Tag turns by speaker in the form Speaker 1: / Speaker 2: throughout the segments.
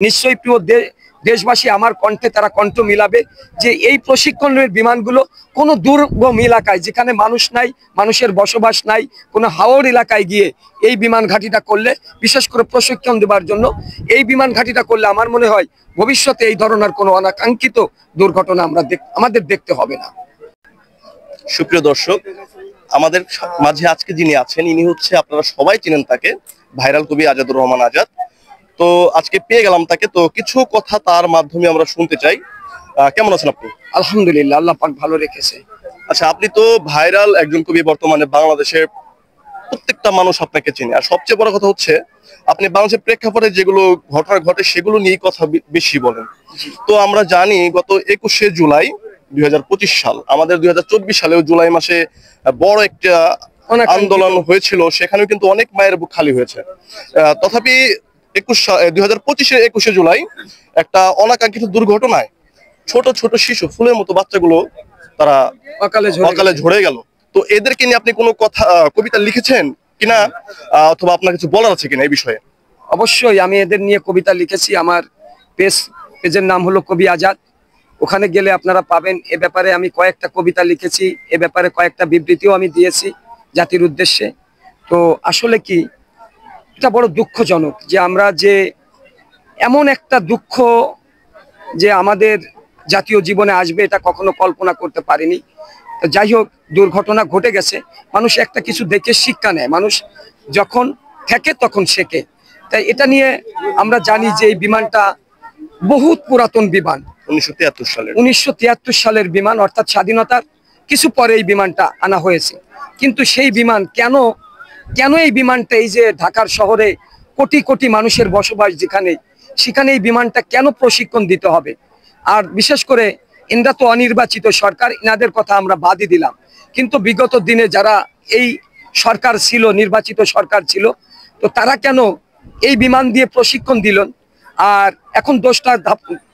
Speaker 1: নিশ্চয়ই প্রিয় দেশবাসী আমার কণ্ঠে তারা কণ্ঠ মিলাবে যে এই প্রশিক্ষণের বিমানগুলো কোনো দুর্গম এলাকায় যেখানে মানুষ নাই, মানুষের বসবাস নাই, কোনো হাওর এলাকায় গিয়ে এই বিমান ঘাঁটিটা করলে, বিশেষ করে প্রশিক্ষণ দেওয়ার জন্য এই বিমান ঘাঁটিটা করলে আমার মনে হয় ভবিষ্যতে এই ধরনের কোনো অনাকাঙ্ক্ষিত দুর্ঘটনা আমাদের দেখতে হবে না।
Speaker 2: সুপ্রিয় দর্শক, আমাদের মাঝে আজকে যিনি আছেন ইনি হচ্ছে, আপনারা সবাই চিনেন তাকে, ভাইরাল কবি আজাদুর রহমান আজাদ। তো আজকে পেয়ে গেলাম তাকে, তো কিছু কথা তার মাধ্যমে আমরা শুনতে চাই। কেমন আছেন আপনি?
Speaker 1: আলহামদুলিল্লাহ, আল্লাহ পাক ভালো রেখেছে।
Speaker 2: আচ্ছা, আপনি তো ভাইরাল একজন কবি, বর্তমানে বাংলাদেশের প্রত্যেকটা মানুষ আপনাকে চেনে। আর সবচেয়ে বড় কথা হচ্ছে আপনি বাংলাদেশের প্রেক্ষাপটে যেগুলো ঘটনা ঘটে সেগুলো নিয়ে কথা বেশি বলেন। তো আমরা জানি গত 21শে জুলাই 2025 সাল, আমাদের 2024 সালেও জুলাই মাসে বড় একটা আন্দোলন হয়েছিল, সেখানেও কিন্তু অনেক মায়ের বুক খালি হয়েছে। তথাপি 2025-এর 21শে জুলাই একটা অনাকাঙ্ক্ষিত দুর্ঘটনায় ছোট ছোট শিশু, ফুলের মতো বাচ্চাগুলো তারা অকালে ঝরে গেল। তো এদেরকে নিয়ে আপনি কোনো কথা, কবিতা লিখেছেন কিনা, অথবা আপনার কিছু বলার আছে কিনা এই বিষয়ে?
Speaker 1: অবশ্যই আমি এদের নিয়ে কবিতা লিখেছি। আমার পেজের নাম হলো কবি আজাদ, ওখানে গেলে আপনারা পাবেন। এ ব্যাপারে আমি কয়েকটা কবিতা লিখেছি, এ ব্যাপারে কয়েকটা বিবৃতিও আমি দিয়েছি জাতির উদ্দেশ্যে। তো আসলে কি, এটা বড় দুঃখজনক যে আমরা যে এমন একটা দুঃখ যে আমাদের জাতীয় জীবনে আসবে এটা কখনো কল্পনা করতে পারিনি। তো যাই হোক, দুর্ঘটনা ঘটে গেছে। মানুষ একটা কিছু দেখে শিক্ষা নেয়, মানুষ যখন থাকে তখন শেখে। তাই এটা নিয়ে আমরা জানি যে এই বিমানটা বহুত পুরাতন বিমান, 1973 সালের বিমান, অর্থাৎ স্বাধীনতার কিছু পরে এই বিমানটা আনা হয়েছে। কিন্তু সেই বিমান কেন এই বিমানটা, এই যে ঢাকার শহরে কোটি কোটি মানুষের বসবাস যেখানে, সেখানে এই বিমানটা কেন প্রশিক্ষণ দিতে হবে? আর বিশেষ করে এনরা তো অনির্বাচিত সরকার, এনাদের কথা আমরা বাদই দিলাম, কিন্তু বিগত দিনে যারা এই সরকার ছিল, নির্বাচিত সরকার ছিল, তো তারা কেন এই বিমান দিয়ে প্রশিক্ষণ দিল? আর এখন দোষটা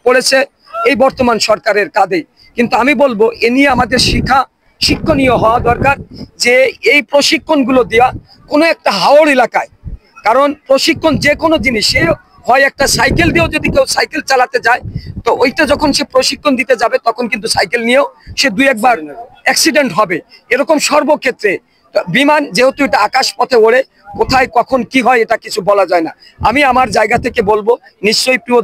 Speaker 1: পড়েছে এই বর্তমান সরকারের কাঁধে। কিন্তু আমি বলবো এ নিয়ে আমাদের শিক্ষণীয় হওয়া দরকার যে এই প্রশিক্ষণগুলো দেওয়া কোনো একটা হাওর এলাকায়, কারণ প্রশিক্ষণ যে কোনো জিনিস, সে হয় একটা সাইকেল দিয়েও যদি কেউ সাইকেল চালাতে যায়, তো ওইটা যখন সে প্রশিক্ষণ দিতে যাবে তখন কিন্তু সাইকেল নিয়েও সে দুই একবার অ্যাক্সিডেন্ট হবে। এরকম সর্বক্ষেত্রে বিমান যেহেতু এটা আকাশ পথে ওড়ে, কোথায় কখন কি হয় এটা কিছু বলা যায় না। আমি আমার জায়গা থেকে বলবো, নিশ্চয়ই প্রিয়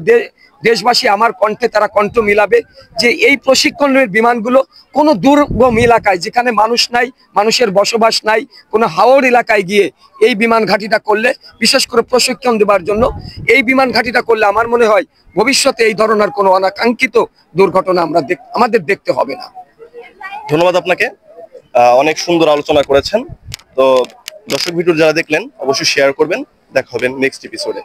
Speaker 1: দেশবাসী আমার কণ্ঠে তারা কণ্ঠ মিলাবে যে এই প্রশিক্ষণের বিমানগুলো কোনো দুর্গম এলাকায় যেখানে মানুষ নাই, মানুষের বসবাস নাই, কোনো হাওর এলাকায় গিয়ে এই বিমান ঘাঁটিটা করলে, বিশেষ করে প্রশিক্ষণ দেওয়ার জন্য এই বিমান ঘাঁটিটা করলে আমার মনে হয় ভবিষ্যতে এই ধরনের কোনো অনাকাঙ্ক্ষিত দুর্ঘটনা আমাদের দেখতে হবে না।
Speaker 2: ধন্যবাদ আপনাকে, অনেক সুন্দর আলোচনা করেছেন। তো দর্শক ভিডিও যারা দেখলেন অবশ্যই শেয়ার করবেন। দেখা হবে নেক্সট এপিসোডে।